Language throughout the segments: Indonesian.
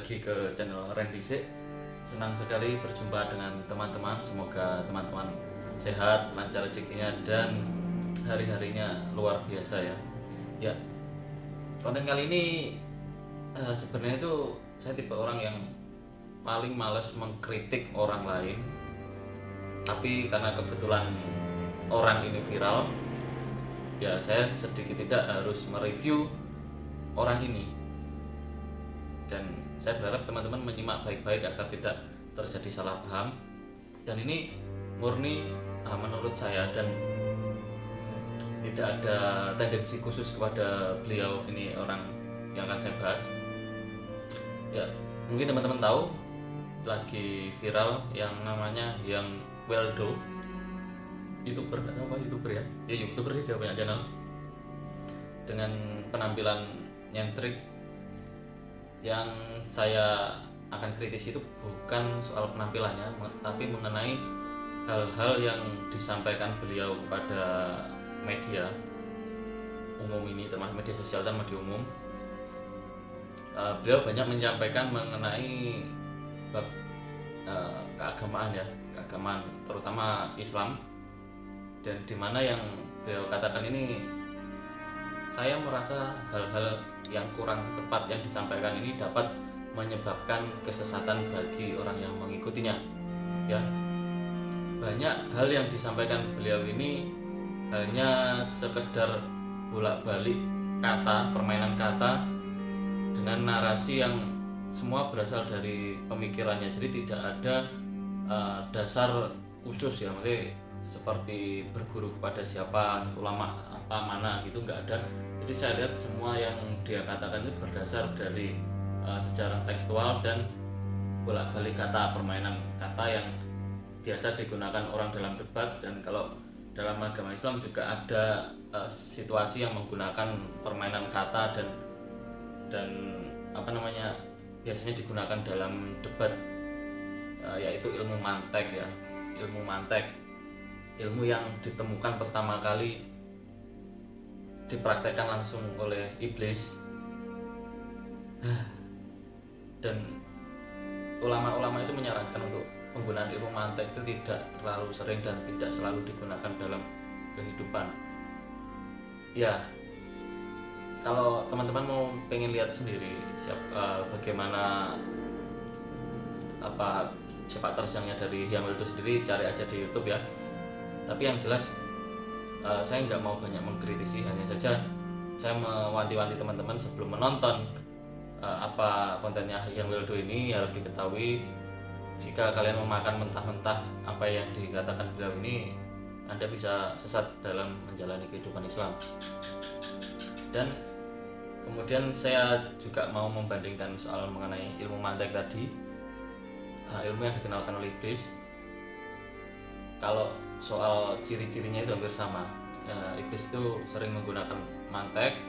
lagi ke channel Randy Sik. Senang sekali berjumpa dengan teman-teman. Semoga teman-teman sehat, lancar rezekinya, dan hari-harinya luar biasa ya. Ya, konten kali ini sebenarnya itu saya tipe orang yang paling males mengkritik orang lain. Tapi karena kebetulan orang ini viral, ya saya sedikit tidak harus mereview orang ini. Dan saya berharap teman-teman menyimak baik-baik agar tidak terjadi salah paham. Dan ini murni menurut saya, dan tidak ada tendensi khusus kepada beliau ini orang yang akan saya bahas. Ya, mungkin teman-teman tahu lagi viral yang namanya Yang Weldo, YouTuber ya, YouTuber sih, dia banyak channel dengan penampilan nyentrik. Yang saya akan kritis itu bukan soal penampilannya, tapi mengenai hal-hal yang disampaikan beliau kepada media umum ini, termasuk media sosial dan media umum. Beliau banyak menyampaikan mengenai bab keagamaan ya, keagamaan terutama Islam, dan dimana yang beliau katakan ini saya merasa hal-hal yang kurang tepat yang disampaikan ini dapat menyebabkan kesesatan bagi orang yang mengikutinya. Ya, banyak hal yang disampaikan beliau ini hanya sekedar bolak-balik kata, permainan kata dengan narasi yang semua berasal dari pemikirannya. Jadi tidak ada dasar khusus ya, maksudnya seperti berguru kepada siapa, ulama apa mana gitu, nggak ada. Jadi saya lihat semua yang dia katakan itu berdasar dari sejarah tekstual dan bolak-balik kata, permainan kata yang biasa digunakan orang dalam debat. Dan kalau dalam agama Islam juga ada situasi yang menggunakan permainan kata dan biasanya digunakan dalam debat, yaitu ilmu mantek ya, ilmu yang ditemukan pertama kali dipraktekkan langsung oleh iblis. Dan ulama-ulama itu menyarankan untuk penggunaan ilmu mantek itu tidak terlalu sering dan tidak selalu digunakan dalam kehidupan. Ya, kalau teman-teman mau pengen lihat sendiri bagaimana sepak terjangnya dari Yang Weldo sendiri, cari aja di YouTube ya. Tapi yang jelas saya nggak mau banyak mengkritisi, hanya saja saya mewanti-wanti teman-teman sebelum menonton apa kontennya Yang Weldo ini. Harus diketahui, jika kalian memakan mentah-mentah apa yang dikatakan beliau ini, Anda bisa sesat dalam menjalani kehidupan Islam. Dan kemudian saya juga mau membandingkan soal mengenai ilmu mantek tadi, ilmu yang dikenalkan oleh iblis. Kalau soal ciri-cirinya itu hampir sama. Iblis itu sering menggunakan mantek.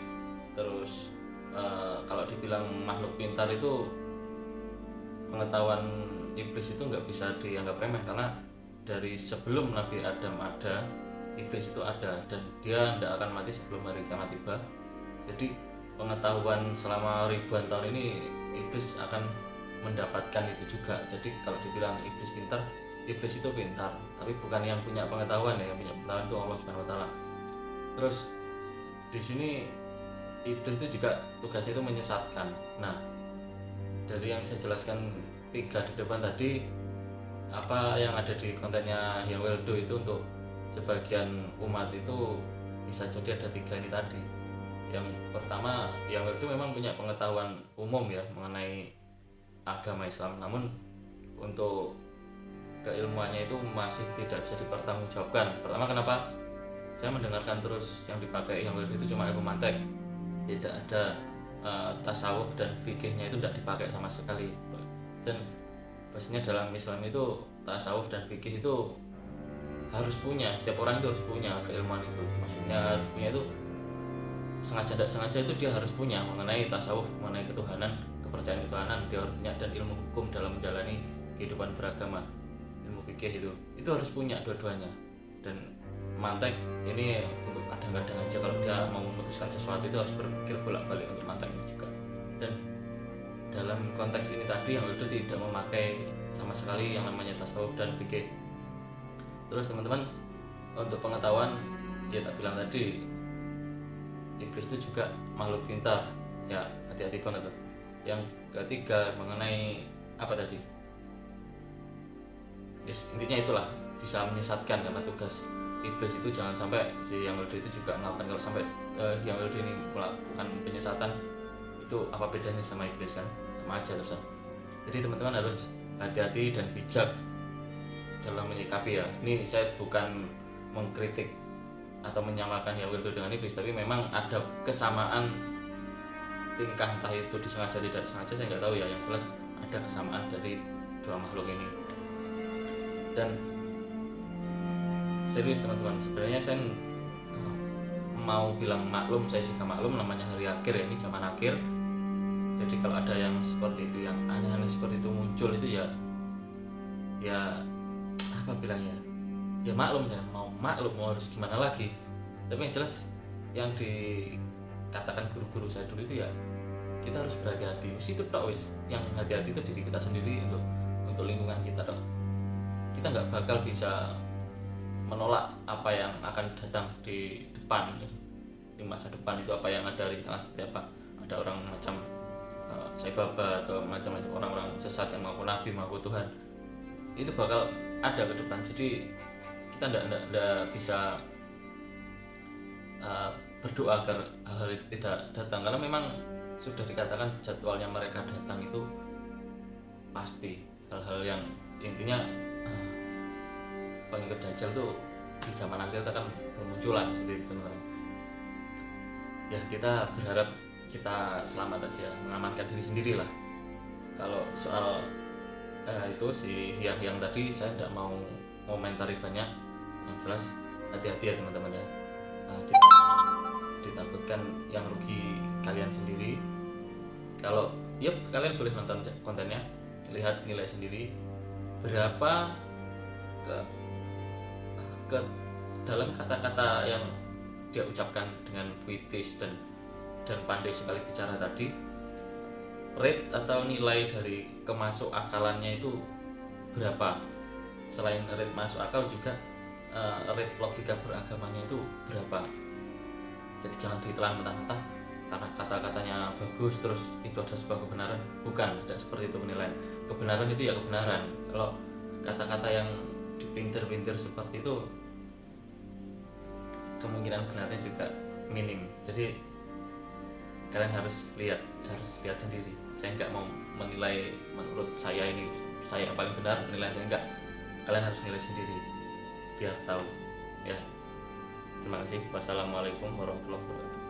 Terus kalau dibilang makhluk pintar, itu pengetahuan iblis itu nggak bisa dianggap remeh, karena dari sebelum Nabi Adam ada, iblis itu ada, dan dia tidak akan mati sebelum hari kiamat tiba. Jadi pengetahuan selama ribuan tahun ini iblis akan mendapatkan itu juga. Jadi kalau dibilang iblis pintar, iblis itu pintar, tapi bukan yang punya pengetahuan ya. Yang punya pengetahuan itu Allah Subhanahu wa taala. Terus di sini iblis itu juga tugasnya itu menyesatkan. Nah, dari yang saya jelaskan 3 di depan tadi, apa yang ada di kontennya Yang Weldo itu untuk sebagian umat itu bisa jadi ada 3 ini tadi. Yang pertama, Yang Weldo memang punya pengetahuan umum ya mengenai agama Islam, namun untuk keilmuannya itu masih tidak bisa dipertanggungjawabkan. Pertama, kenapa saya mendengarkan terus yang dipakai Yang Weldo itu cuma ilmu mantek, tidak ada tasawuf dan fikihnya itu tidak dipakai sama sekali. Dan pastinya dalam Islam itu tasawuf dan fikih itu harus punya, setiap orang itu harus punya keilmuan itu. Maksudnya harus punya itu sengaja tidak sengaja, itu dia harus punya mengenai tasawuf, mengenai ketuhanan, kepercayaan ketuhanan dia harus punya, dan ilmu hukum dalam menjalani kehidupan beragama, ilmu fikih itu harus punya dua-duanya. Dan mantek ini untuk kadang-kadang aja, kalau dia mau memutuskan sesuatu itu harus berpikir bolak-balik untuk mantek juga. Dan dalam konteks ini tadi yang itu tidak memakai sama sekali yang namanya tasawuf dan fikih. Terus teman-teman, untuk pengetahuan, ya tak bilang tadi, iblis itu juga makhluk pintar, ya hati-hati banget tuh. Yang ketiga mengenai apa tadi? Yes, intinya itulah, bisa menyesatkan karena tugas iblis itu jangan sampai si yang itu juga melakukan. Kalau sampai yang ini melakukan penyesatan, itu apa bedanya sama iblis kan? Sama aja terus. Jadi teman-teman harus hati-hati dan bijak dalam menyikapi ya. Ini saya bukan mengkritik atau menyamakan yang itu dengan iblis, tapi memang ada kesamaan tingkah, entah itu disengaja tidak disengaja saya nggak tahu ya. Yang jelas ada kesamaan dari dua makhluk ini. Dan serius teman-teman, sebenarnya saya mau bilang maklum, saya juga maklum namanya hari akhir ya, ini zaman akhir. Jadi kalau ada yang seperti itu, yang aneh-aneh seperti itu muncul, itu ya apa bilangnya, ya maklum, ya mau harus gimana lagi. Tapi yang jelas yang dikatakan guru-guru saya dulu itu ya, kita harus berhati-hati. Mesti itu tok wis, yang hati-hati itu diri kita sendiri, untuk lingkungan kita tok. Kita nggak bakal bisa menolak apa yang akan datang di depan, di masa depan itu apa yang ada rintangan seperti apa. Ada orang macam Saibaba atau macam-macam orang-orang sesat yang mengaku nabi, mengaku Tuhan, itu bakal ada ke depan. Jadi kita tidak bisa berdoa agar hal-hal itu tidak datang, karena memang sudah dikatakan jadwalnya mereka datang itu pasti. Hal-hal yang intinya pengikut Dajjal tuh di zaman akhir akan bermunculan seperti itu teman-teman. Ya kita berharap kita selamat aja, mengamankan diri sendiri lah. Kalau soal itu si yang tadi saya tidak mau komentari banyak. Yang jelas hati-hati ya teman-teman ya. Ditakutkan yang rugi kalian sendiri. Kalau ya kalian boleh nonton kontennya, lihat nilai sendiri berapa ke dalam kata-kata yang dia ucapkan dengan puitis dan pandai sekali bicara tadi. Rate atau nilai dari kemasuk akalannya itu berapa? Selain rate masuk akal juga rate logika beragamanya itu berapa? Jadi jangan ditelan mentah-mentah karena kata-katanya bagus terus itu ada sebuah kebenaran. Bukan, tidak seperti itu penilaian. Kebenaran itu ya kebenaran. Kalau kata-kata yang dipintir-pintir seperti itu, kemungkinan benarnya juga minim. Jadi kalian harus lihat sendiri. Saya nggak mau menilai menurut saya ini saya yang paling benar, penilaian saya enggak. Kalian harus nilai sendiri biar tahu ya. Terima kasih. Wassalamualaikum warahmatullahi wabarakatuh.